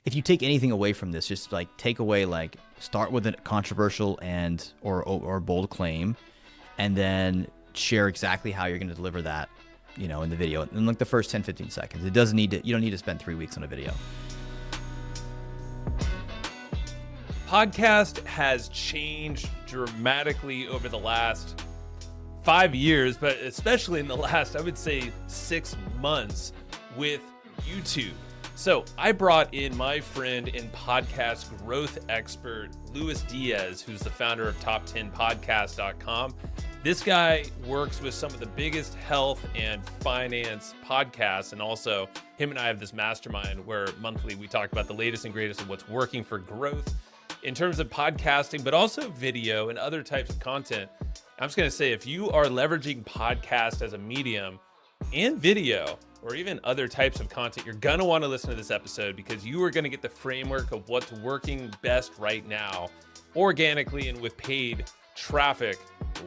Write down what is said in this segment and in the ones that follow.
if you take anything away from this, just like take away, like, start with a controversial and or bold claim, and then share exactly how you're going to deliver that, you know, in the video in like the first 10-15 seconds. It doesn't need to, you don't need to spend 3 weeks on a video. Podcast has changed dramatically over the last 5 years, but especially in the last, I would say, 6 months with YouTube. So I brought in my friend and podcast growth expert, Luis Diaz, who's the founder of top10podcast.com. This guy works with some of the biggest health and finance podcasts. And also him and I have this mastermind where monthly we talk about the latest and greatest of what's working for growth in terms of podcasting, but also video and other types of content. I'm just going to say, if you are leveraging podcast as a medium and video, or even other types of content, you're going to want to listen to this episode, because you are going to get the framework of what's working best right now, organically and with paid traffic,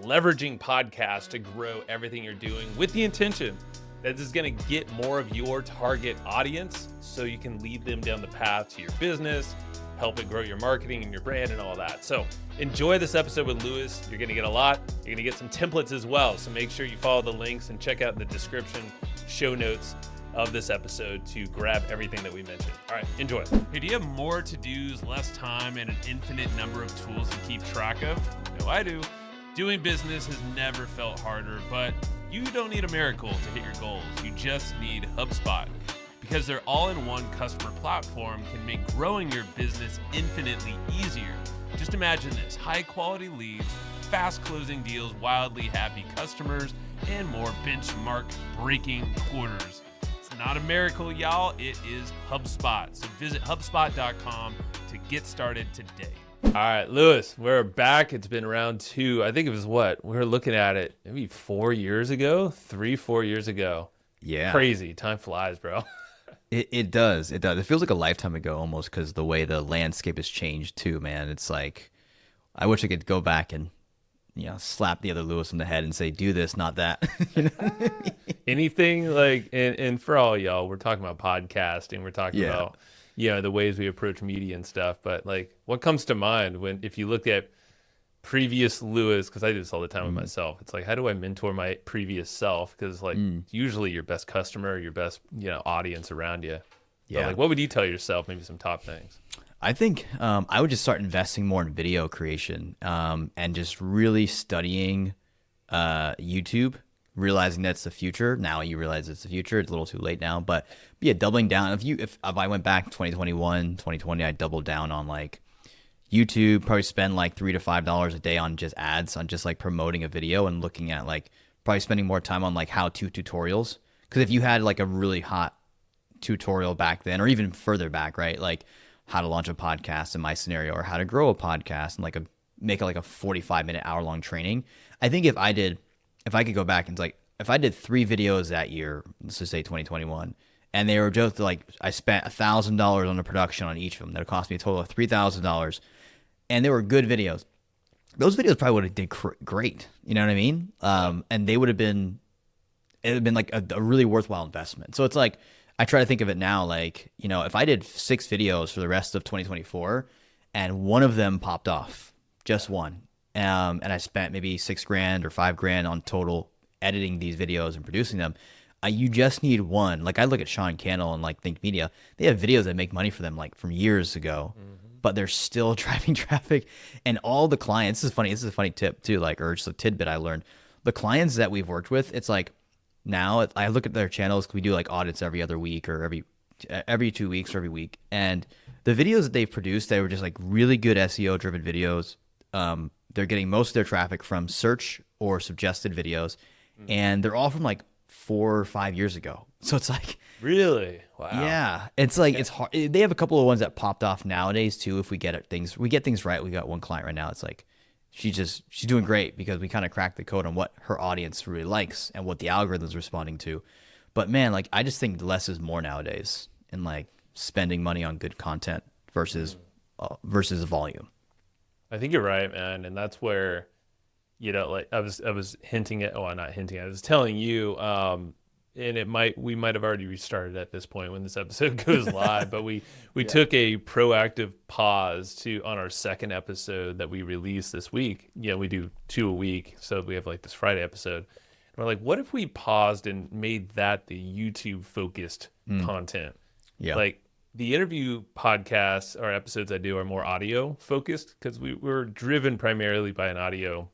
leveraging podcasts to grow everything you're doing, with the intention that this is going to get more of your target audience so you can lead them down the path to your business, help it grow your marketing and your brand and all that. So enjoy this episode with Luis. You're going to get a lot. You're going to get some templates as well. So make sure you follow the links and check out the description, show notes of this episode to grab everything that we mentioned. All right, enjoy. Hey, do you have more to-dos, less time, and an infinite number of tools to keep track of? No, I do. Doing business has never felt harder, but you don't need a miracle to hit your goals. You just need HubSpot, because their all-in-one customer platform can make growing your business infinitely easier. Just imagine this: high-quality leads, fast-closing deals, wildly happy customers, and more benchmark-breaking quarters. It's not a miracle, y'all. It is HubSpot. So visit HubSpot.com to get started today. All right, Luis, we're back. It's been round 2. I think it was what? We were looking at it maybe 4 years ago, 3-4 years ago. Yeah. Crazy. Time flies, bro. It does. It does. It feels like a lifetime ago almost, because the way the landscape has changed too, man. It's like, I wish I could go back and, you know, slap the other Luis on the head and say, do this, not that. You know? Anything like, and for all y'all, we're talking about podcasting. We're talking about, you know, the ways we approach media and stuff. But like, what comes to mind if you look at previous Luis, because I do this all the time with myself. It's like, how do I mentor my previous self? Because like usually your best customer, your best, you know, audience around you. Yeah. But like, what would you tell yourself? Maybe some top things. I think I would just start investing more in video creation, and just really studying YouTube, realizing that's the future. Now you realize it's the future. It's a little too late now, but yeah, doubling down. If I went back 2021, 2020, I'd double down on like YouTube, probably spend like $3 to $5 a day on just ads, on just like promoting a video, and looking at like probably spending more time on like how-to tutorials. Because if you had like a really hot tutorial back then, or even further back, right? Like how to launch a podcast in my scenario, or how to grow a podcast, and like make it like a 45-minute, hour-long training. I think if I could go back and like, if I did 3 videos that year, let's just say 2021, and they were just like, I spent $1,000 on the production on each of them, that would cost me a total of $3,000, and they were good videos. Those videos probably would have did great. You know what I mean? And it would have been like a really worthwhile investment. So it's like, I try to think of it now, like, you know, if I did 6 videos for the rest of 2024 and one of them popped off, just one, and I spent maybe $6,000 or $5,000 on total editing these videos and producing them, you just need one. Like I look at Sean Cannell and like Think Media, they have videos that make money for them like from years ago, but they're still driving traffic. And all the clients, this is a funny tip too, like, or just a tidbit I learned. The clients that we've worked with, it's like, now I look at their channels, we do like audits every other week, or every 2 weeks or every week. And the videos that they've produced, they were just like really good SEO driven videos. They're getting most of their traffic from search or suggested videos. And they're all from like 4 or 5 years ago. So it's like, really? Wow. Yeah. It's like, it's hard. They have a couple of ones that popped off nowadays too. If we get things right. We got one client right now. It's like, she's doing great because we kind of cracked the code on what her audience really likes and what the algorithm's responding to. But man, like, I just think less is more nowadays, and like spending money on good content versus volume. I think you're right, man. And that's where, you know, like I was hinting at, not hinting, I was telling you, and we might have already restarted at this point when this episode goes live, but we took a proactive pause on our second episode that we released this week. We do 2 a week, so we have like this Friday episode. And we're like, what if we paused and made that the YouTube focused content? Yeah. Like the interview podcasts or episodes I do are more audio focused because we're driven primarily by an audio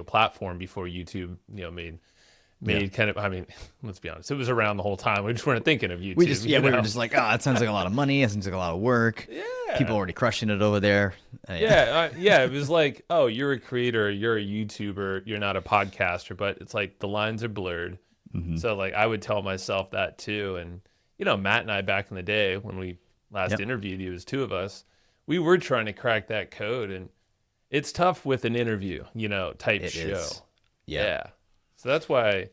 platform before YouTube, made kind of, I mean, let's be honest, it was around the whole time. We just weren't thinking of YouTube. We were just like, oh, it sounds like a lot of money. It seems like a lot of work. Yeah. People already crushing it over there. It was like, oh, you're a creator, you're a YouTuber, you're not a podcaster, but it's like the lines are blurred. Mm-hmm. So like I would tell myself that too. And, Matt and I back in the day when we last interviewed you, it was 2 of us, we were trying to crack that code. And it's tough with an interview, type It show. is. Yeah. So that's why,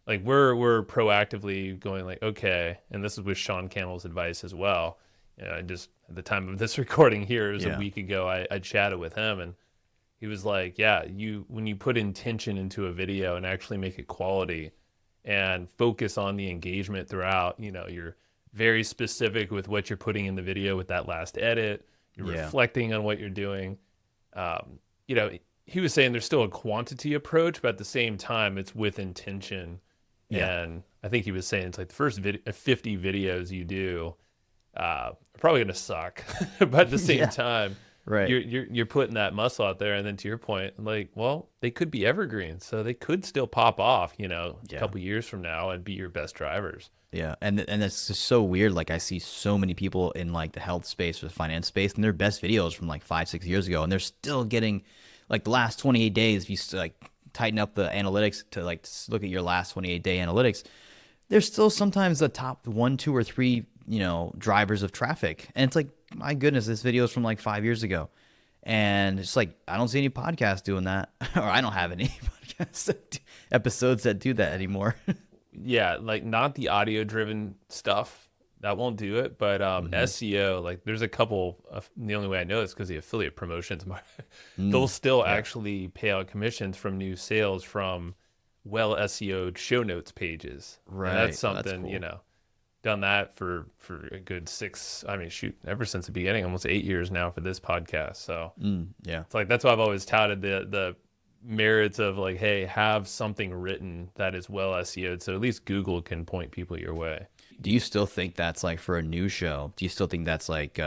like, we're proactively going like, okay, and this is with Sean Cannell's advice as well. I just at the time of this recording here, it was a week ago, I chatted with him, and he was like, yeah, when you put intention into a video and actually make it quality and focus on the engagement throughout, you're very specific with what you're putting in the video with that last edit. You're reflecting on what you're doing. He was saying there's still a quantity approach, but at the same time, it's with intention. Yeah. And I think he was saying it's like the first 50 videos you do are probably going to suck, but at the same time, right, you're putting that muscle out there. And then to your point, like, well, they could be evergreen, so they could still pop off, a couple years from now and be your best drivers. Yeah, and it's just so weird. Like I see so many people in like the health space or the finance space, and their best videos from like 5-6 years ago, and they're still getting. Like the last 28 days, if you like tighten up the analytics to like look at your last 28-day analytics, there's still sometimes the top 1, 2, or 3, drivers of traffic. And it's like, my goodness, this video is from like 5 years ago. And it's like, I don't see any podcasts doing that, or I don't have any podcast episodes that do that anymore. Yeah, like not the audio driven stuff. That won't do it, but SEO, like there's a couple of, the only way I know is because the affiliate promotions, they'll still actually pay out commissions from new sales from well SEO'd show notes pages. Right. And that's something, that's cool. Done that for a good ever since the beginning, almost 8 years now for this podcast. So it's like, that's why I've always touted the merits of like, hey, have something written that is well SEO'd. So at least Google can point people your way. Do you still think that's like for a new show? Do you still think that's like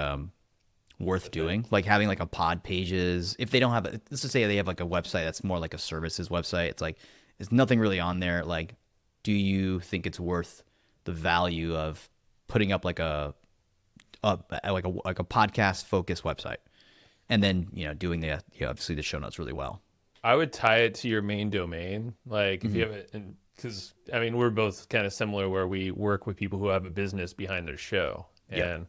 worth doing? Like having like a pod pages, if they don't have, let's just say they have like a website that's more like a services website. It's like, there's nothing really on there. Like, do you think it's worth the value of putting up like a podcast focused website and then, doing the, obviously the show notes really well? I would tie it to your main domain. Like if you have it, because I mean, we're both kind of similar where we work with people who have a business behind their show, and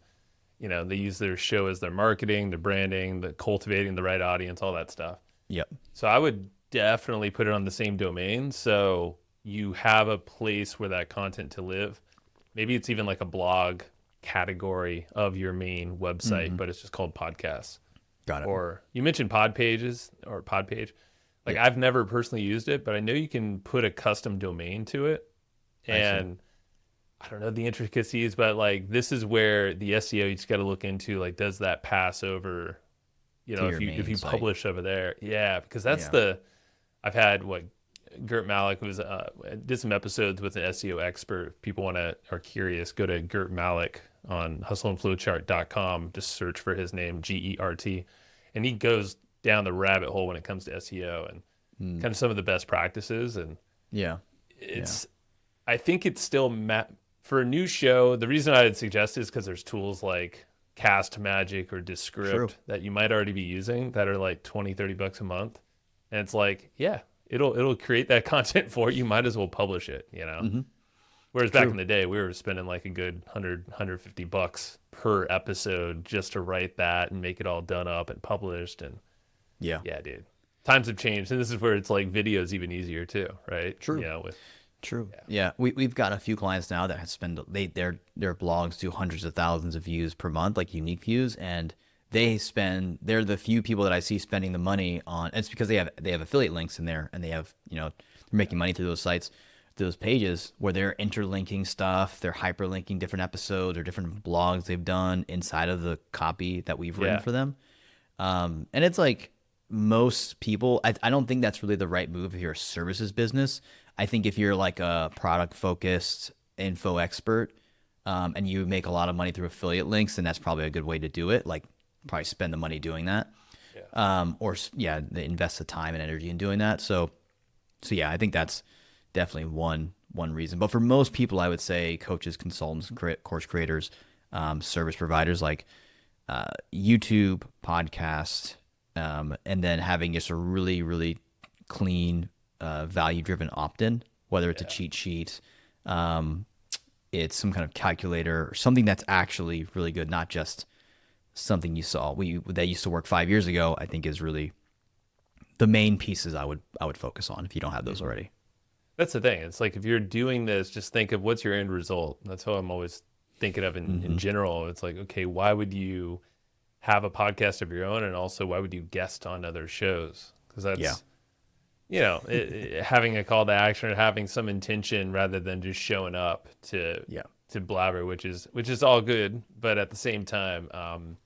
they use their show as their marketing, their branding, the cultivating the right audience, all that stuff. Yep. So I would definitely put it on the same domain, so you have a place where that content to live. Maybe it's even like a blog category of your main website, but it's just called podcasts. Got it. Or you mentioned pod pages or pod page. Like I've never personally used it, but I know you can put a custom domain to it. And I don't know the intricacies, but like this is where the SEO you just got to look into, like, does that pass over, if you publish over there? Yeah, because that's I've had Gert Malik was did some episodes with an SEO expert. If people are curious, go to Gert Malik on hustleandflowchart.com. Just search for his name, Gert, and he goes down the rabbit hole when it comes to SEO and kind of some of the best practices. And I think it's still for a new show. The reason I would suggest is because there's tools like Cast Magic or Descript that you might already be using that are like $20-$30 a month. And it's like, it'll create that content for you. Might as well publish it, Whereas back in the day, we were spending like a good $150 per episode just to write that and make it all done up and published. And yeah, dude, times have changed, and this is where it's like video's even easier too, right? True. True. Yeah. We've got a few clients now that spend their blogs do hundreds of thousands of views per month, like unique views, and they're the few people that I see spending the money on. It's because they have affiliate links in there, and they have they're making money through those sites. those pages where they're interlinking stuff, they're hyperlinking different episodes or different blogs they've done inside of the copy that we've written for them. And it's like most people, I don't think that's really the right move if you're a services business. I think if you're like a product focused info expert, and you make a lot of money through affiliate links, then that's probably a good way to do it. Like probably spend the money doing that. They invest the time and energy in doing that. So yeah, I think that's definitely one reason. But for most people, I would say coaches, consultants, course creators, service providers, like YouTube, podcast, and then having just a really, really clean, value-driven opt-in, whether it's a cheat sheet, it's some kind of calculator, or something that's actually really good, not just something you saw that used to work 5 years ago. I think is really the main pieces I would focus on if you don't have those already. That's the thing. It's like if you're doing this, just think of what's your end result. That's how I'm always thinking of in general. It's like, okay, why would you have a podcast of your own, and also why would you guest on other shows? Because that's having a call to action or having some intention rather than just showing up to blabber, which is all good, but at the same time,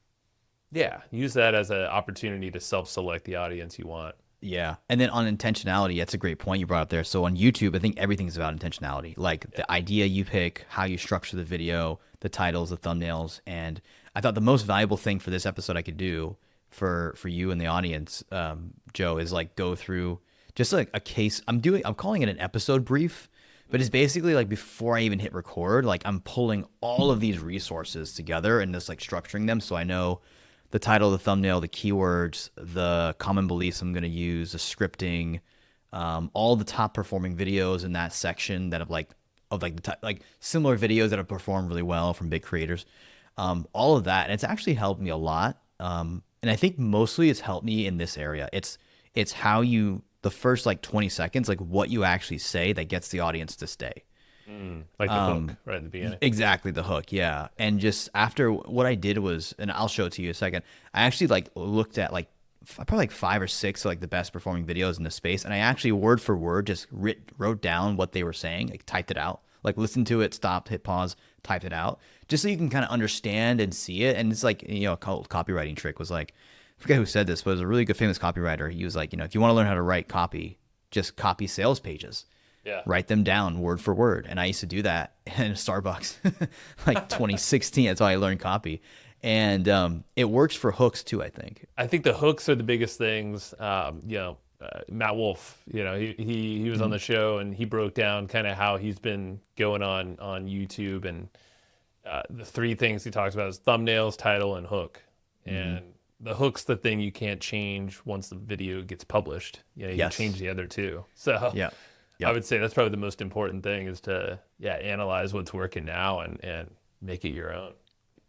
use that as an opportunity to self-select the audience you want. Yeah. And then on intentionality, that's a great point you brought up there. So on YouTube, I think everything's about intentionality. Like the idea you pick, how you structure the video, the titles, the thumbnails. And I thought the most valuable thing for this episode I could do for you and the audience, Joe, is like go through just like a case. I'm calling it an episode brief, but it's basically like before I even hit record, like I'm pulling all of these resources together and just like structuring them. So I know the title, the thumbnail, the keywords, the common beliefs I'm going to use, the scripting, all the top performing videos in that section that have like similar videos that have performed really well from big creators, all of that. And it's actually helped me a lot. And I think mostly it's helped me in this area. It's how the first like 20 seconds, like what you actually say that gets the audience to stay. Like the hook right at the beginning. Exactly, the hook, yeah. And just after, what I did was, and I'll show it to you in a second, I actually like looked at like probably like 5 or 6 like the best performing videos in the space, and I actually word for word just wrote down what they were saying, like typed it out, like listened to it, stopped, hit pause, typed it out, just so you can kind of understand and see it. And it's like, a copywriting trick was like, I forget who said this, but it was a really good famous copywriter. He was like, if you want to learn how to write copy, just copy sales pages. Yeah. Write them down word for word. And I used to do that in Starbucks, like 2016. That's how I learned copy. And it works for hooks too, I think. I think the hooks are the biggest things. Matt Wolf, he was on the show and he broke down kind of how he's been going on YouTube. And the 3 things he talks about is thumbnails, title, and hook. And the hook's the thing you can't change once the video gets published. You can change the other 2. So yeah. I would say that's probably the most important thing is to analyze what's working now and make it your own.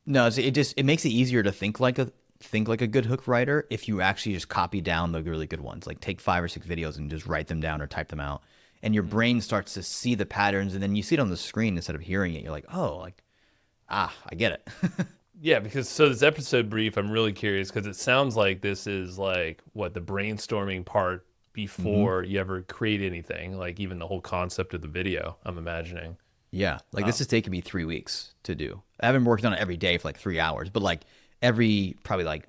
No, it makes it easier to think like a good hook writer if you actually just copy down the really good ones. Like take 5 or 6 videos and just write them down or type them out, and your brain starts to see the patterns, and then you see it on the screen instead of hearing it. You're like, I get it. Yeah, because this episode brief, I'm really curious because it sounds like this is like the brainstorming part before you ever create anything, like even the whole concept of the video, I'm imagining. Yeah, like this has taken me 3 weeks to do. I haven't worked on it every day for like 3 hours, but like every probably like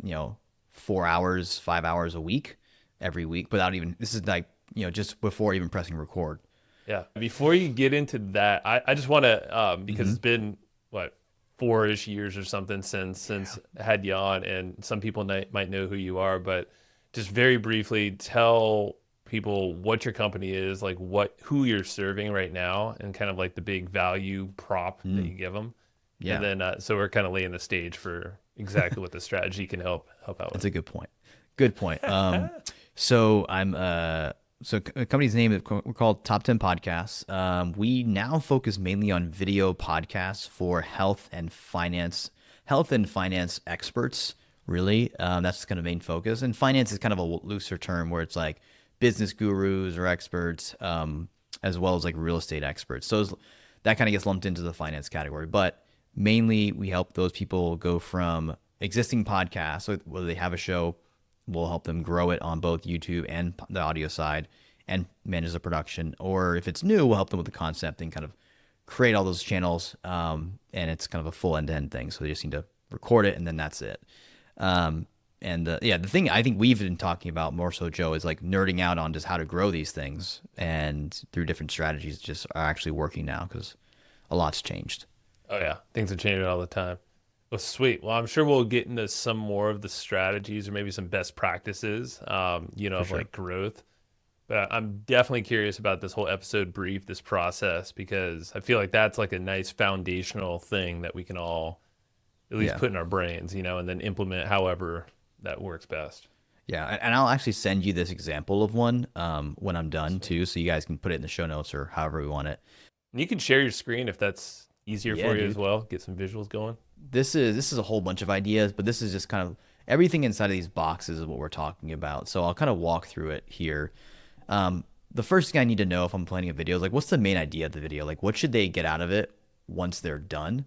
4 hours, 5 hours a week, every week without even, this is like just before even pressing record. Yeah, before you get into that, I just want to because it's been 4-ish years or something since I had you on, and some people might know who you are, but just very briefly tell people what your company is, like who you're serving right now, and kind of like the big value prop that you give them. Yeah. And then so we're kind of laying the stage for exactly what the strategy can help out with. That's a good point. Good point. So the company's name is, we're called Top 10 Podcasts. We now focus mainly on video podcasts for health and finance experts. Really, that's kind of main focus. And finance is kind of a looser term where it's like business gurus or experts, as well as like real estate experts. So that kind of gets lumped into the finance category. But mainly, we help those people go from existing podcasts, so whether they have a show, we'll help them grow it on both YouTube and the audio side, and manage the production. Or if it's new, we'll help them with the concept and kind of create all those channels. And it's kind of a full end-to-end thing. So they just need to record it and then that's it. The thing I think we've been talking about more so, Joe, is like nerding out on just how to grow these things, and through different strategies just are actually working now because a lot's changed. Oh yeah, things are changing all the time. Well, sweet. Well, I'm sure we'll get into some more of the strategies or maybe some best practices, of sure. like growth. But I'm definitely curious about this whole episode brief, this process, because I feel like that's like a nice foundational thing that we can all at least Yeah. put in our brains, and then implement however that works best. Yeah, and I'll actually send you this example of one when I'm done Sweet. too, so you guys can put it in the show notes or however we want it. And you can share your screen if that's easier Yeah, for you as dude. well. Get some visuals going. This is a whole bunch of ideas, but this is just kind of everything inside of these boxes is what we're talking about. So I'll kind of walk through it here. The first thing I need to know if I'm planning a video is like, what's the main idea of the video? Like, what should they get out of it once they're done?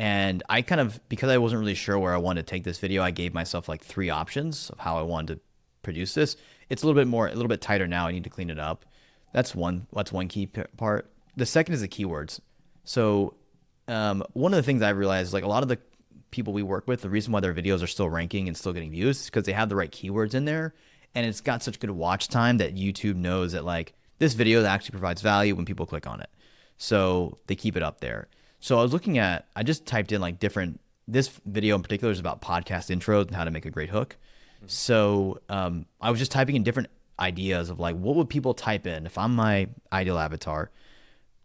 And I kind of, because I wasn't really sure where I wanted to take this video, I gave myself like 3 options of how I wanted to produce this. It's a little bit tighter now. I need to clean it up. That's one key part. The second is the keywords. So one of the things I realized is like a lot of the people we work with, the reason why their videos are still ranking and still getting views is because they have the right keywords in there, and it's got such good watch time that YouTube knows that like this video actually provides value when people click on it. So they keep it up there. So I just typed in like this video in particular is about podcast intros and how to make a great hook. So I was just typing in different ideas of like, what would people type in if I'm my ideal avatar?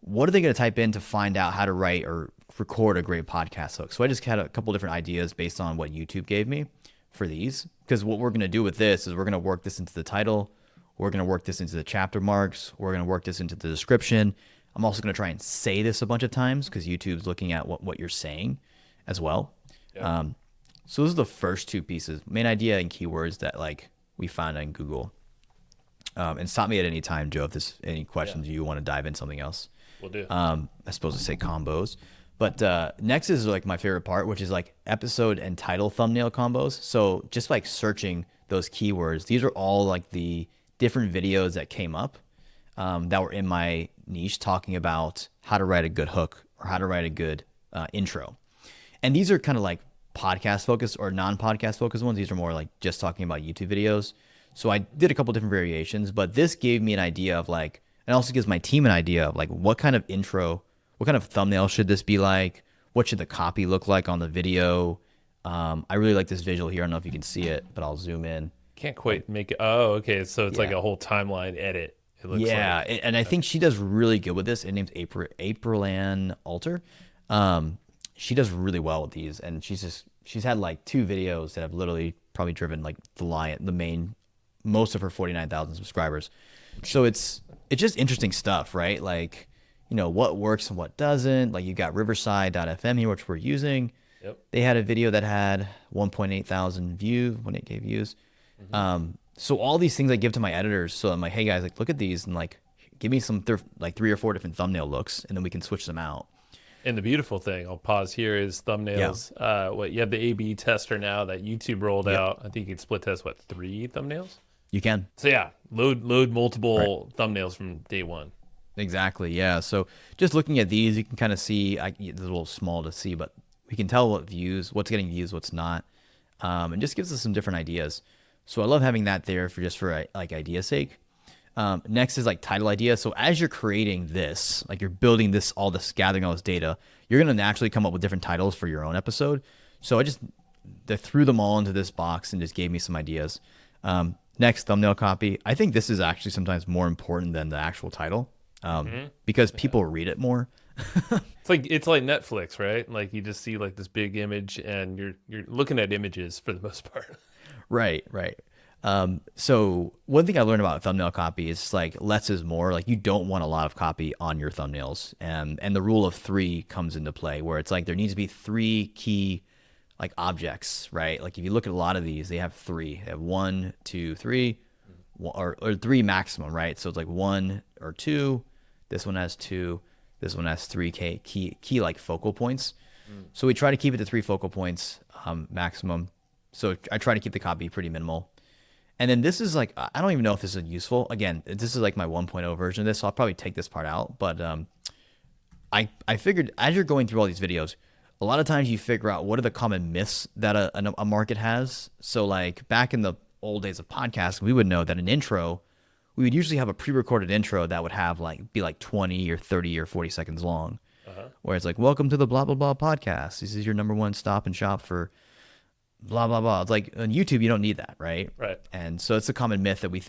What are they going to type in to find out how to write or record a great podcast hook? So I just had a couple different ideas based on what YouTube gave me for these. Because what we're going to do with this is we're going to work this into the title. We're going to work this into the chapter marks. We're going to work this into the description. I'm also going to try and say this a bunch of times because YouTube's looking at what you're saying as well. Yeah. So those are the first 2 pieces, main idea and keywords that like we found on Google. And stop me at any time, Joe, if there's any questions you want to dive in something else. We'll do. I suppose to say combos. But next is like my favorite part, which is like episode and title thumbnail combos. So just like searching those keywords, these are all like the different videos that came up that were in my niche talking about how to write a good hook or how to write a good intro. And these are kind of like podcast focused or non-podcast focused ones. These are more like just talking about YouTube videos. So I did a couple different variations, but this gave me an idea of like, and also gives my team an idea of like what kind of intro, what kind of thumbnail should this be like? What should the copy look like on the video? I really like this visual here. I don't know if you can see it, but I'll zoom in. Can't quite make it. Oh, okay. So it's like Yeah. a whole timeline edit. It looks Yeah, like. and I think she does really good with this. Her name's April Ann Alter. She does really well with these, and she's had like 2 videos that have literally probably driven like most of her 49,000 subscribers. So it's just interesting stuff, right? Like, what works and what doesn't. Like you got Riverside.fm here, which we're using. Yep. They had a video that had 1.8 thousand views, 1.8K views. So all these things I give to my editors. So I'm like, hey guys, like look at these and like give me some like 3 or 4 different thumbnail looks, and then we can switch them out. And the beautiful thing, I'll pause here, is thumbnails. You have the A/B tester now that YouTube rolled out. I think you can split test 3 thumbnails. You can. So yeah, load multiple thumbnails from day one. Exactly. Yeah. So just looking at these, you can kind of see, it's a little small to see, but we can tell what's getting views, what's not. And just gives us some different ideas. So I love having that there for like idea's sake. Next is like title idea. So as you're creating this, like you're building gathering all this data, you're going to naturally come up with different titles for your own episode. So they threw them all into this box and just gave me some ideas. Next, thumbnail copy. I think this is actually sometimes more important than the actual title because people read it more. It's like Netflix, right? Like you just see like this big image and you're looking at images for the most part. Right. So one thing I learned about thumbnail copy is like less is more. Like you don't want a lot of copy on your thumbnails, and the rule of 3 comes into play where it's like there needs to be 3 key like objects, right? Like if you look at a lot of these, they have 3. They have 1, 2, 3, or 3 maximum, right? So it's like 1 or 2. This one has 2. This one has 3 key like focal points. So we try to keep it to 3 focal points maximum. So I try to keep the copy pretty minimal. And then this is like, I don't even know if this is useful. Again, this is like my 1.0 version of this, so I'll probably take this part out. But I figured as you're going through all these videos, a lot of times you figure out what are the common myths that a market has. So like back in the old days of podcasting, we would know that an intro, we would usually have a pre-recorded intro that would have like be like 20 or 30 or 40 seconds long, where it's like, welcome to the blah blah blah podcast. This is your number one stop and shop for blah blah blah. It's like on YouTube, you don't need that, right? Right. And so it's a common myth that we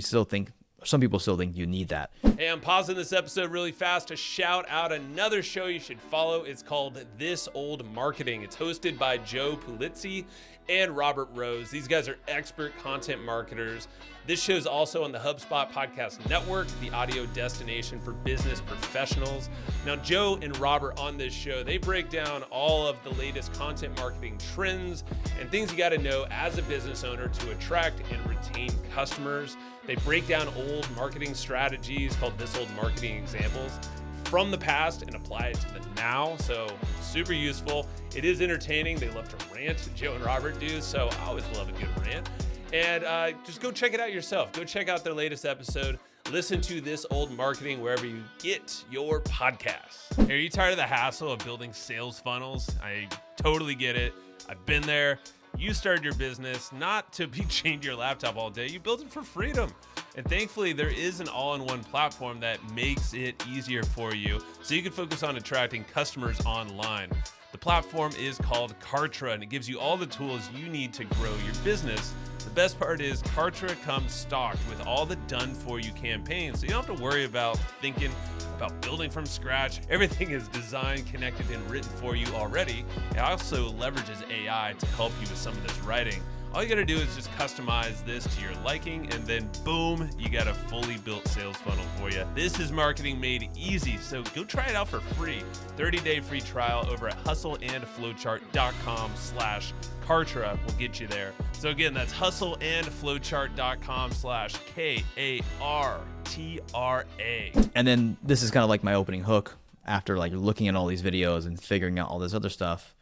still think some people still think you need that. Hey, I'm pausing this episode really fast to shout out another show you should follow. It's called This Old Marketing. It's hosted by Joe Pulizzi and Robert Rose. These guys are expert content marketers. This show is also on the HubSpot Podcast Network, the audio destination for business professionals. Now, Joe and Robert on this show, they break down all of the latest content marketing trends and things you got to know as a business owner to attract and retain customers. They break down old marketing strategies called This Old Marketing Examples from the past and apply it to the now. So super useful. It is entertaining. They love to rant. Joe and Robert do. So I always love a good rant. And just go check it out yourself. Go check out their latest episode. Listen to This Old Marketing wherever you get your podcasts. Hey, are you tired of the hassle of building sales funnels? I totally get it. I've been there. You started your business not to be chained to your laptop all day. You built it for freedom. And thankfully, there is an all-in-one platform that makes it easier for you so you can focus on attracting customers online. The platform is called Kartra, and it gives you all the tools you need to grow your business. The best part is Kartra comes stocked with all the done-for-you campaigns, so you don't have to worry about thinking about building from scratch. Everything is designed, connected, and written for you already. It also leverages AI to help you with some of this writing. All you gotta do is just customize this to your liking, and then boom, you got a fully built sales funnel for you. This is marketing made easy, so go try it out for free. 30-day free trial over at hustleandflowchart.com/Kartra will get you there. So again, that's hustleandflowchart.com/KARTRA. And then this is kind of like my opening hook after like looking at all these videos and figuring out all this other stuff.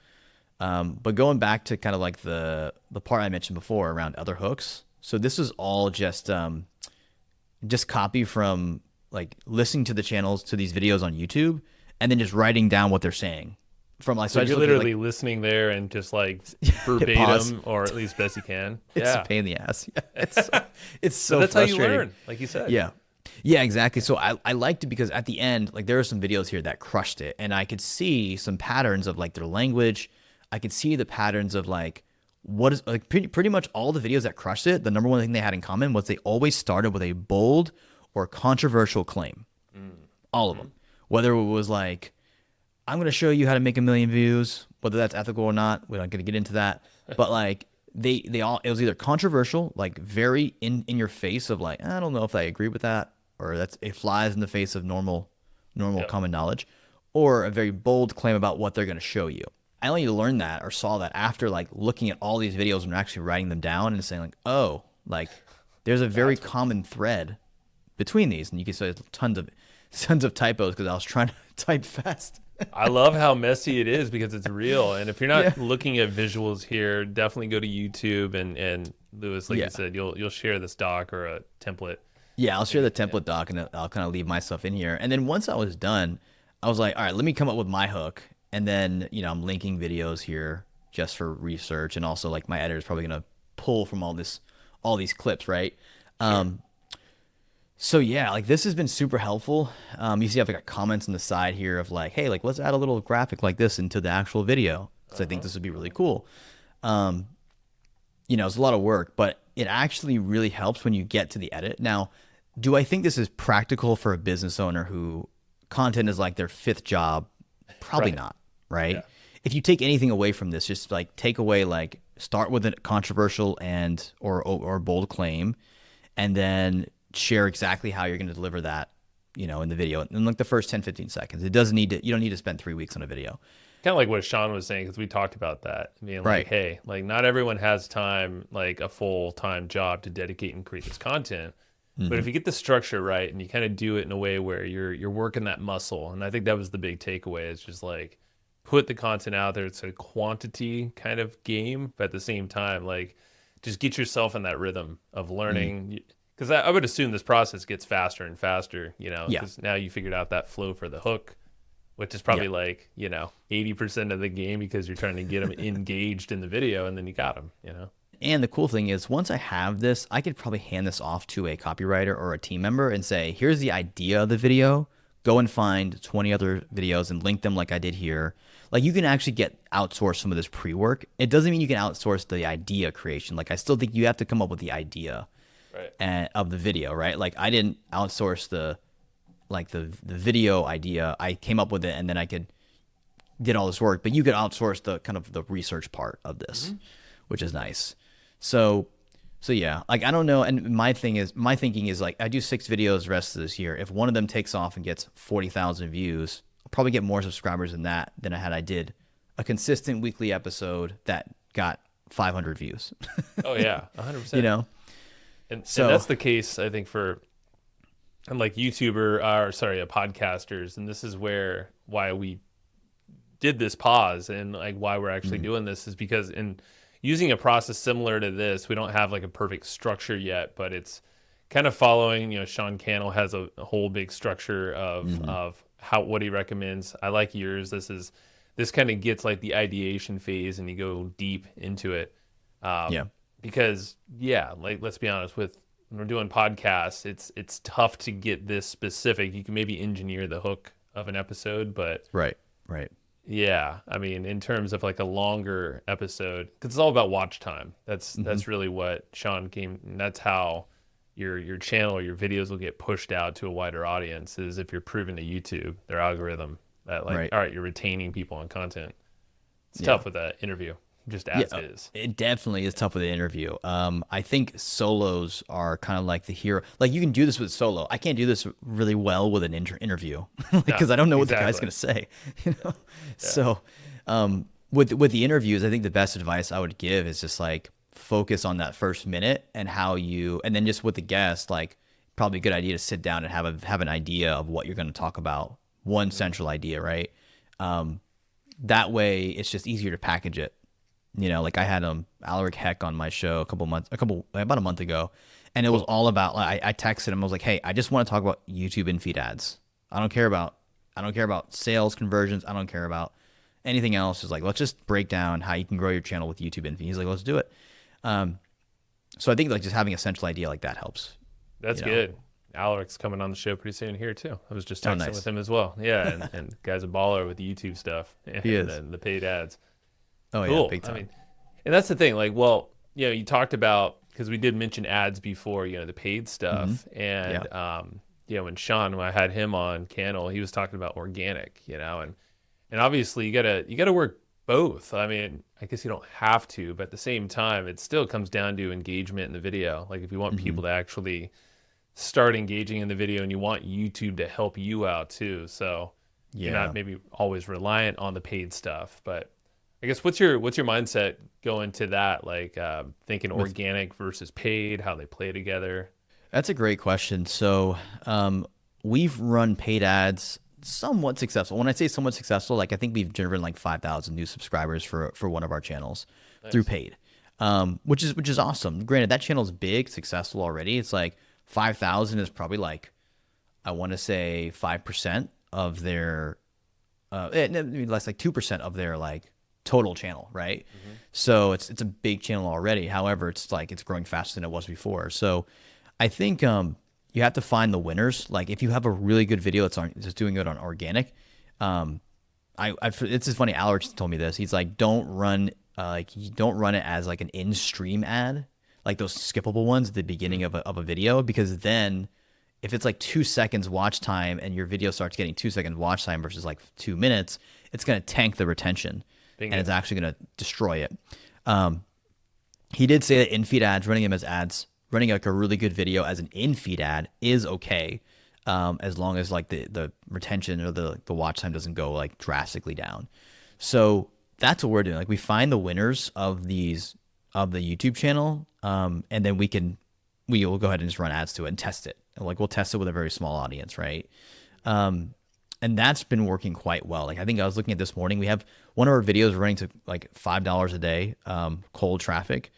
But going back to kind of like the part I mentioned before around other hooks. So this is all just copy from like listening to the channels to these videos on YouTube and then just writing down what they're saying. From like, So I just you're look at, literally like, listening there and just like pause. verbatim, or at least best you can. It's a pain in the ass. Yeah, it's so But that's how you frustrating. learn, like you said. Yeah. Yeah, exactly. So I liked it because at the end, like there are some videos here that crushed it. And I could see some patterns of like their language. I could see the patterns of like what is like pretty much all the videos that crushed it. The number one thing they had in common was they always started with a bold or controversial claim. All of them. Whether it was like, I'm going to show you how to make 1 million views, whether that's ethical or not. We're not going to get into that. But like they all, it was either controversial, like very in your face of like, I don't know if I agree with that, or it flies in the face of normal common knowledge, or a very bold claim about what they're going to show you. I only learned that or saw that after like looking at all these videos and actually writing them down and saying like, oh, like there's a very common thread between these. And you can see tons of typos because I was trying to type fast. I love how messy it is because it's real. And if you're not looking at visuals here, definitely go to YouTube and Luis, like you said, you'll share this doc or a template. Yeah, I'll share the template doc and I'll kind of leave my stuff in here. And then once I was done, I was like, all right, let me come up with my hook. And then, I'm linking videos here just for research. And also like my editor is probably going to pull from all these clips, right? So yeah, like this has been super helpful. You see I've got comments on the side here of like, hey, like let's add a little graphic like this into the actual video. So I think this would be really cool. It's a lot of work, but it actually really helps when you get to the edit. Now, do I think this is practical for a business owner who content is like their fifth job? Probably not, right? Yeah. If you take anything away from this, just like take away like start with a controversial or bold claim, and then share exactly how you're going to deliver that, in the video in like the first 10, 15 seconds. You don't need to spend 3 weeks on a video. Kind of like what Sean was saying, because we talked about that. I mean, like, hey, like not everyone has time, like a full-time job to dedicate and create this content. But if you get the structure right and you kind of do it in a way where you're working that muscle, and I think that was the big takeaway, is just like put the content out there. It's a quantity kind of game, but at the same time, like just get yourself in that rhythm of learning. Because I would assume this process gets faster and faster, because now you figured out that flow for the hook, which is probably 80% of the game, because you're trying to get them engaged in the video, and then you got them, And the cool thing is, once I have this, I could probably hand this off to a copywriter or a team member and say, here's the idea of the video. Go and find 20 other videos and link them like I did here. Like, you can actually outsource some of this pre-work. It doesn't mean you can outsource the idea creation. Like, I still think you have to come up with the idea of the video, right? Like, I didn't outsource the video idea. I came up with it, and then I did all this work. But you could outsource the kind of the research part of this, which is nice. So yeah, like, I don't know. And my thinking is like, I do 6 videos the rest of this year. If one of them takes off and gets 40,000 views, I'll probably get more subscribers than that than I did a consistent weekly episode that got 500 views. Oh yeah, 100%. And that's the case, I think, for like podcasters. And this is why we did this pause, and like why we're actually doing this is because in using a process similar to this, we don't have like a perfect structure yet, but it's kind of following, Sean Cannell has a whole big structure of what he recommends. I like yours. This kind of gets like the ideation phase, and you go deep into it. Because like, let's be honest, when we're doing podcasts, it's tough to get this specific. You can maybe engineer the hook of an episode, but right. Yeah, I mean, in terms of like a longer episode, because it's all about watch time. That's really what Sean came. And that's how your channel or your videos will get pushed out to a wider audience. Is if you're proving to YouTube, their algorithm, that all right, you're retaining people on content. It's tough with that interview, just as is. It definitely is tough with the interview. I think solos are kind of like the hero. Like, you can do this with solo. I can't do this really well with an interview because I don't know what the guy's going to say. So with the interviews, I think the best advice I would give is just like focus on that first minute and and then just with the guest, like, probably a good idea to sit down and have an idea of what you're going to talk about. One central idea, right? That way it's just easier to package it. Like, I had Alaric Heck on my show about a month ago, and it was all about, I texted him. I was like, hey, I just want to talk about YouTube in-feed ads. I don't care about sales conversions. I don't care about anything else. It's like, let's just break down how you can grow your channel with YouTube in-feed. He's like, let's do it. So I think like just having a central idea like that helps. That's good. Alaric's coming on the show pretty soon here too. I was just texting with him as well. Yeah, and guy's a baller with the YouTube stuff and the paid ads. Oh, cool. Yeah, big time. I mean, and that's the thing. Like, well, you talked about, because we did mention ads before, the paid stuff, and when I had him on Cannell, he was talking about organic, and obviously you gotta work both. I mean, I guess you don't have to, but at the same time, it still comes down to engagement in the video. Like, if you want people to actually start engaging in the video, and you want YouTube to help you out too, so you're not maybe always reliant on the paid stuff, but. I guess what's your mindset going to that? Like, thinking organic versus paid, how they play together? That's a great question. So we've run paid ads somewhat successful. When I say somewhat successful, like, I think we've generated like 5,000 new subscribers for one of our channels through paid, which is awesome. Granted, that channel is big, successful already. It's like 5,000 is probably like, I want to say 5% of their, less like 2% of their like total channel, right? So it's a big channel already. However, it's growing faster than it was before. So I think you have to find the winners. Like, if you have a really good video that's doing good on organic, it's just funny. Alex told me this. He's like, don't run it as like an in-stream ad, like those skippable ones at the beginning of a video, because then if it's like 2 seconds watch time and your video starts getting 2 seconds watch time versus like 2 minutes, it's going to tank the retention. And it's actually going to destroy it. He did say that in-feed ads, running them as ads, running like a really good video as an in-feed ad is okay, as long as like the retention or the watch time doesn't go like drastically down. So that's what we're doing. Like, we find the winners of the YouTube channel, and then we will go ahead and just run ads to it and test it. And like, we'll test it with a very small audience, right? And that's been working quite well. Like, I think I was looking at this morning, we have one of our videos running to like $5 a day, cold traffic.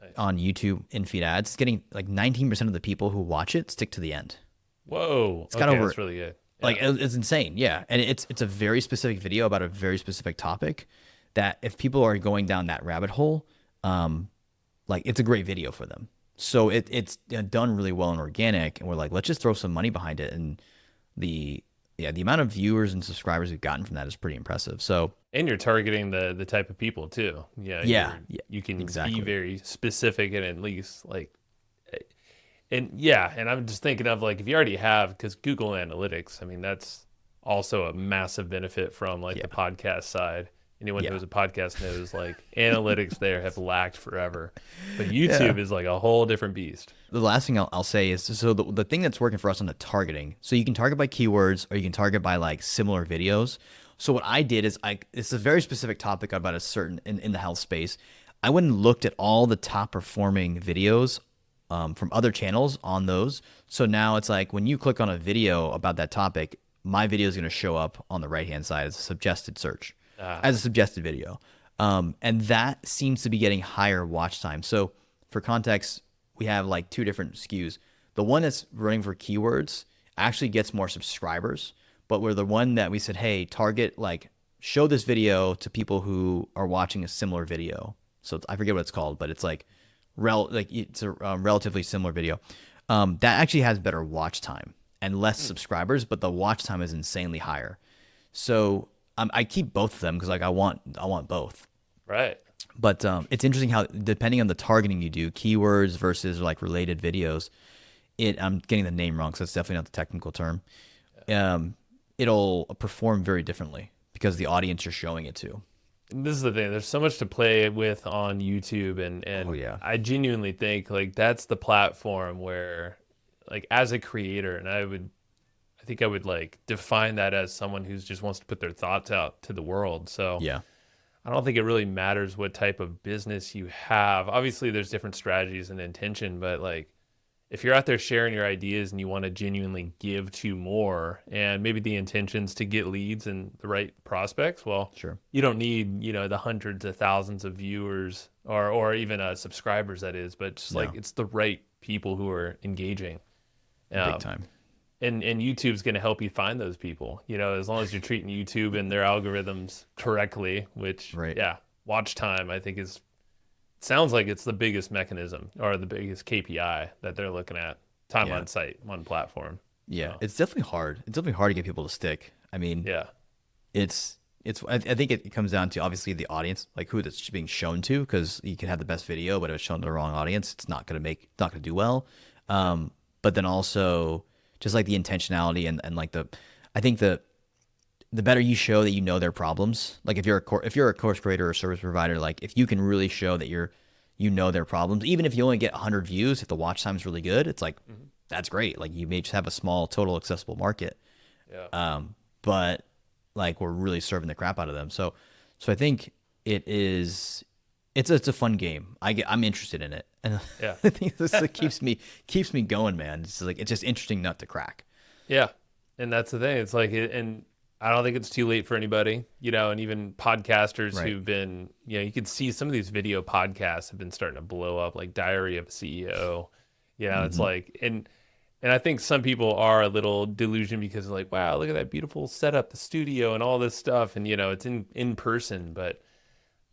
Nice. on YouTube in feed ads, it's getting like 19% of the people who watch it stick to the end. Whoa. It's got Okay, over that's really good. like it's insane. Yeah. And it's a very specific video about a very specific topic that if people are going down that rabbit hole, like it's a great video for them. So it's done really well in organic, and we're like, let's just throw some money behind it. And the amount of viewers and subscribers we've gotten from that is pretty impressive. So And you're targeting the type of people too. Yeah, You can exactly. be very specific and at least like, and I'm just thinking of like, if you already have, because Google Analytics, I mean, that's also a massive benefit from like the podcast side. Anyone who has a podcast knows like analytics there have lacked forever, but YouTube is like a whole different beast. the last thing I'll say is, so the thing that's working for us on the targeting, so you can target by keywords or you can target by like similar videos. So what I did is it's a very specific topic about a certain in the health space. I went and looked at all the top performing videos from other channels on those. So now it's like when you click on a video about that topic, my video is going to show up on the right hand side as a suggested search, as a suggested video. And that seems to be getting higher watch time. So for context, we have like two different SKUs. The one that's running for keywords actually gets more subscribers, but we're the one that we said, hey, target, like show this video to people who are watching a similar video. So I forget what it's called, but it's like it's a relatively similar video. That actually has better watch time and less subscribers, but the watch time is insanely higher. So I keep both of them because like I want both. Right. But it's interesting how depending on the targeting you do, keywords versus like related videos, I'm getting the name wrong, so it's definitely not the technical term. It'll perform very differently because the audience you're showing it to. This is the thing. There's so much to play with on YouTube, and I genuinely think like that's the platform where, like, as a creator, and I think I would like define that as someone who just wants to put their thoughts out to the world. So Yeah. I don't think it really matters what type of business you have. Obviously, there's different strategies and intention, but like if you're out there sharing your ideas and you want to genuinely give to more, and maybe the intention's to get leads and the right prospects, well, Sure. you don't need, the hundreds of thousands of viewers or even subscribers, that is, but just like it's the right people who are engaging. Big time. And YouTube's going to help you find those people, as long as you're treating YouTube and their algorithms correctly, which, watch time, I think sounds like it's the biggest mechanism or the biggest KPI that they're looking at. Time on site, on platform. Yeah, So, it's definitely hard. It's definitely hard to get people to stick. I mean, it's I think it comes down to obviously the audience, like who that's being shown to, because you can have the best video, but if it's shown to the wrong audience, it's not going to do well. But then also just like the intentionality and like I think the better you show that you know their problems, like if you're a course creator or service provider, like if you can really show that you know their problems, even if you only get 100 views, if the watch time is really good, it's like that's great. Like you may just have a small total accessible market, but like we're really serving the crap out of them. So I think it's a fun game. I'm interested in it, and I think this keeps me going, man. It's like it's just interesting nut to crack. Yeah, and that's the thing. It's like, and I don't think it's too late for anybody, and even podcasters who've been, you can see some of these video podcasts have been starting to blow up, like Diary of a CEO. It's like, and I think some people are a little delusioned because they're like, wow, look at that beautiful setup, the studio and all this stuff. And, it's in person, but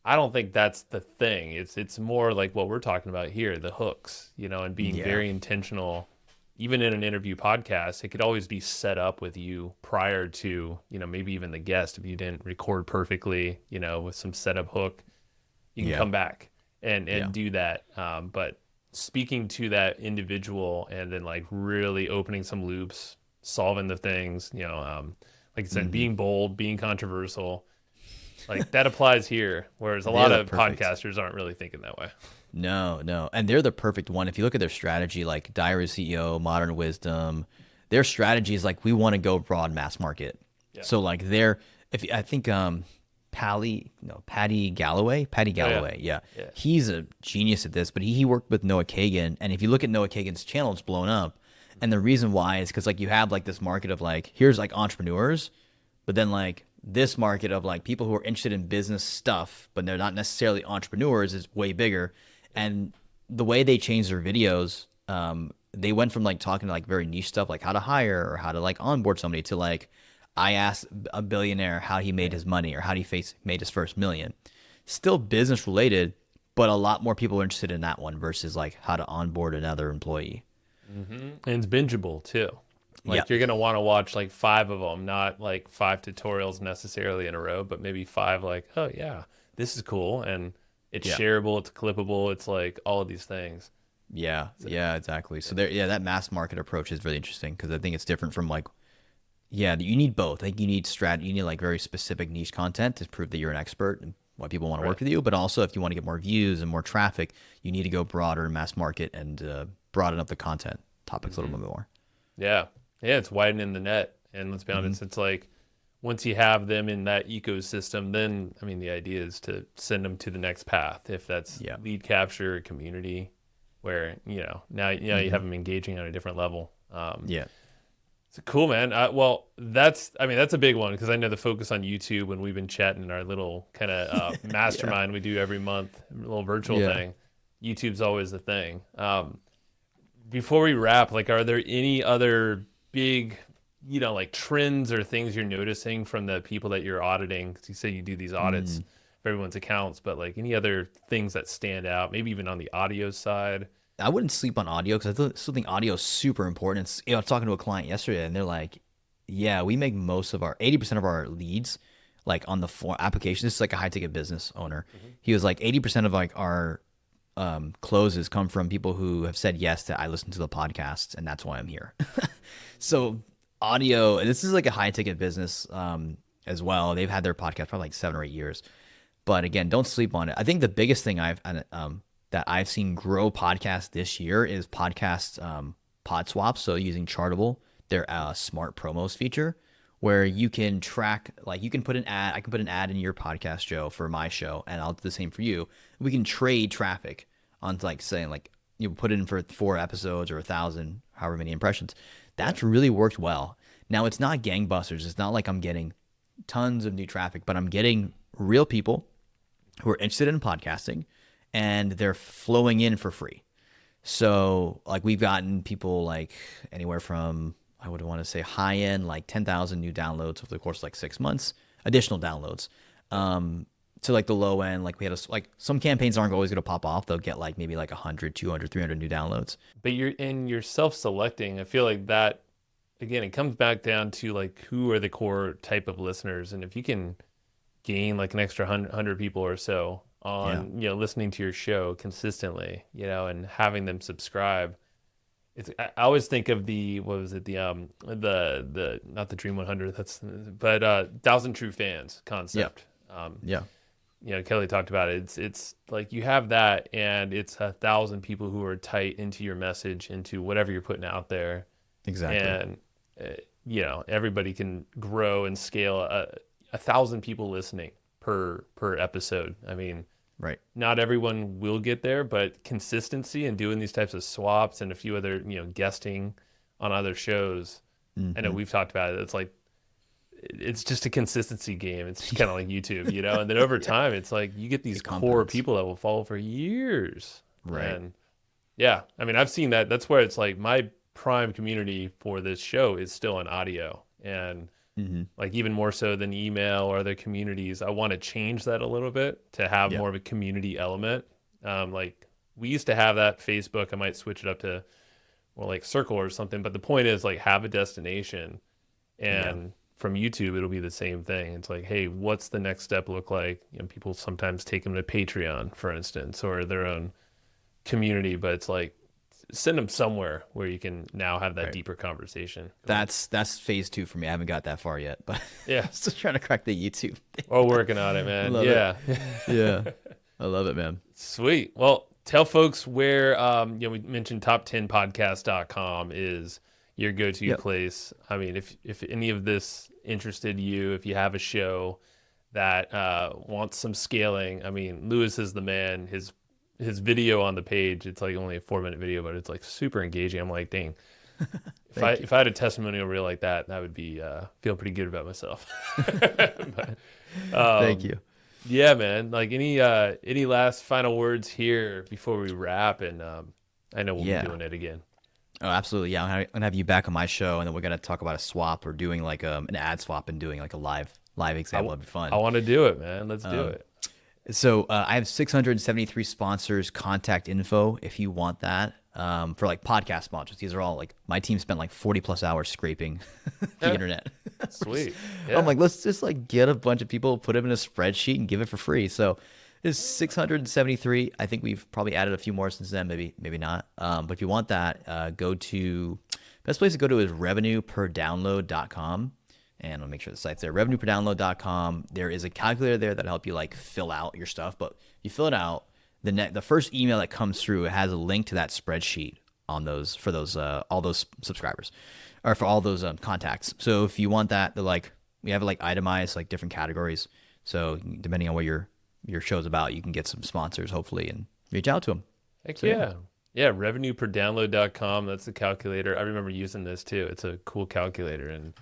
I don't think that's the thing. It's more like what we're talking about here, the hooks, and being very intentional. Even in an interview podcast, it could always be set up with you prior to, maybe even the guest. If you didn't record perfectly, with some setup hook, you can come back and do that. But speaking to that individual and then like really opening some loops, solving the things, like I said, being bold, being controversial, like that applies here. Whereas a lot of podcasters aren't really thinking that way. No. And they're the perfect one. If you look at their strategy, like Diary CEO, Modern Wisdom, their strategy is like, we want to go broad mass market. Yeah. So like I think Patty Galloway. Yeah. He's a genius at this, but he worked with Noah Kagan. And if you look at Noah Kagan's channel, it's blown up. And the reason why is because like you have like this market of like, here's like entrepreneurs, but then like this market of like people who are interested in business stuff, but they're not necessarily entrepreneurs is way bigger. And the way they changed their videos, they went from like talking to like very niche stuff, like how to hire or how to like onboard somebody, to like, I asked a billionaire how he made his money or how he made his first million. Still business related, but a lot more people are interested in that one versus like how to onboard another employee. And it's bingeable too. Like Yeah. you're going to want to watch like 5 of them, not like 5 tutorials necessarily in a row, but maybe 5 like, oh yeah, this is cool. And it's Yeah. shareable, it's clippable, it's like all of these things. Yeah, yeah, exactly. So there, yeah, that mass market approach is really interesting because I think it's different from like, yeah, you need both. I think you need you need like very specific niche content to prove that you're an expert and why people want to work with you. But also, if you want to get more views and more traffic, you need to go broader in mass market and broaden up the content topics a little bit more. Yeah. Yeah, it's widening the net. And let's be honest, it's like once you have them in that ecosystem, then I mean the idea is to send them to the next path. If that's lead capture, community, where now you have them engaging on a different level. Yeah. It's cool, man. Well, that's a big one because I know the focus on YouTube when we've been chatting in our little kind of mastermind we do every month, a little virtual thing. YouTube's always the thing. Before we wrap, like, are there any other big, like trends or things you're noticing from the people that you're auditing? Because you say you do these audits of everyone's accounts, but like any other things that stand out, maybe even on the audio side? I wouldn't sleep on audio because I still think audio is super important. It's, I was talking to a client yesterday and they're like, yeah, we make most of our 80% of our leads like on the application. This is like a high ticket business owner. He was like 80% of like our closes come from people who have said yes to I listen to the podcast and that's why I'm here. So audio, and this is like a high ticket business as well. They've had their podcast for like 7 or 8 years. But again, don't sleep on it. I think the biggest thing that I've seen grow podcasts this year is podcast pod swaps. So using Chartable, their smart promos feature, where you can track, like you can put an ad. I can put an ad in your podcast show for my show, and I'll do the same for you. We can trade traffic on like saying like you put it in for 4 episodes or 1,000, however many impressions. That's really worked well. Now it's not gangbusters. It's not like I'm getting tons of new traffic, but I'm getting real people who are interested in podcasting and they're flowing in for free. So like we've gotten people like anywhere from, I would want to say high end, like 10,000 new downloads over the course of like 6 months, additional downloads, to like the low end. Like we had like some campaigns aren't always going to pop off. They'll get like maybe like 100, 200, 300 new downloads. But you're self-selecting. I feel like that, again, it comes back down to like who are the core type of listeners. And if you can gain like an extra 100 people or so on, listening to your show consistently, and having them subscribe. I always think of the not the Dream 100, but 1,000 True Fans concept. Kelly talked about it. It's like you have that and it's 1,000 people who are tight into your message, into whatever you're putting out there. Exactly. And, everybody can grow and scale 1,000 people listening per episode. I mean, right. Not everyone will get there, but consistency and doing these types of swaps and a few other, guesting on other shows. I know we've talked about it. It's like, it's just a consistency game. It's kind of like YouTube, and then over time, it's like you get these core people that will follow for years. Right. And yeah, I mean, I've seen that. That's where it's like my prime community for this show is still on audio. And like even more so than email or other communities, I want to change that a little bit to have more of a community element. Like we used to have that Facebook. I might switch it up to more like Circle or something. But the point is like have a destination, and from YouTube it'll be the same thing. It's like, hey, what's the next step look like? People sometimes take them to Patreon, for instance, or their own community. But it's like, send them somewhere where you can now have that deeper conversation. That's phase 2 for me. I haven't got that far yet, but yeah, still trying to crack the YouTube thing. We're working on it, man. Yeah. Yeah. I love it, man. Sweet. Well, tell folks where, we mentioned top10podcast.com is your go-to place. I mean, if any of this interested you, if you have a show that wants some scaling, I mean, Luis is the man. His video on the page, it's like only a 4-minute video, but it's like super engaging. I'm like, dang, if I had a testimonial reel like that would be feel pretty good about myself. Thank you. Yeah, man. Like any last final words here before we wrap? And I know we'll be Yeah. doing it again. Oh, absolutely. Yeah, I'm gonna have you back on my show, and then we're gonna talk about a swap or doing like an ad swap and doing like a live example. That'd be fun. I want to do it, man. Let's do it. So I have 673 sponsors contact info if you want that for like podcast sponsors. These are all like my team spent like 40 plus hours scraping the internet. Sweet. I'm like, let's just like get a bunch of people, put them in a spreadsheet, and give it for free. So there's 673. I think we've probably added a few more since then. Maybe not. But if you want that, go to best place to go to is revenueperdownload.com. And I'll make sure the site's there. Revenueperdownload.com. There is a calculator there that'll help you like fill out your stuff. But you fill it out, the first email that comes through, it has a link to that spreadsheet on those for those all those subscribers, or for all those contacts. So if you want that, they're like we have it like itemized like different categories. So depending on what your show's about, you can get some sponsors hopefully and reach out to them. Heck So, yeah. Yeah, revenueperdownload.com. That's the calculator. I remember using this too. It's a cool calculator. And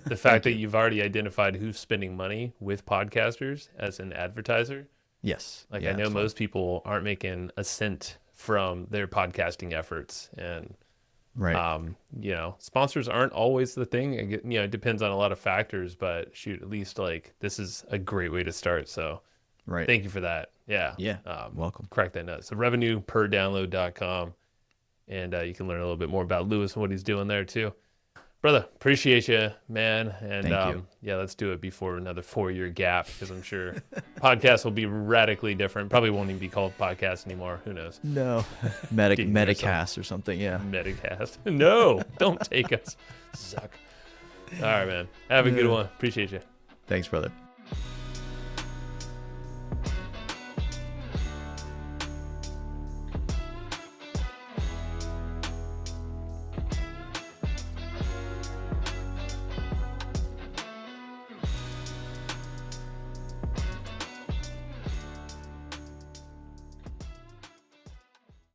the fact that you've already identified who's spending money with podcasters as an advertiser. Yes. Like Yeah, I know it's fun. most people aren't making a cent from their podcasting efforts. And, Right. you know, sponsors aren't always the thing. It depends on a lot of factors, but shoot, at least like this is a great way to start. So Right. thank you for that. Yeah. Yeah. Welcome. Crack that nut. So revenueperdownload.com. And you can learn a little bit more about Lewis and what he's doing there too. Brother, appreciate you, man. And Thank you. yeah, let's do it before another 4-year gap because I'm sure podcasts will be radically different. Probably won't even be called podcast anymore. Who knows? No. Getting there, Metacast or something. Yeah. Metacast. No, don't take us. Suck. All right, man. Have a good one. Appreciate you. Thanks, brother.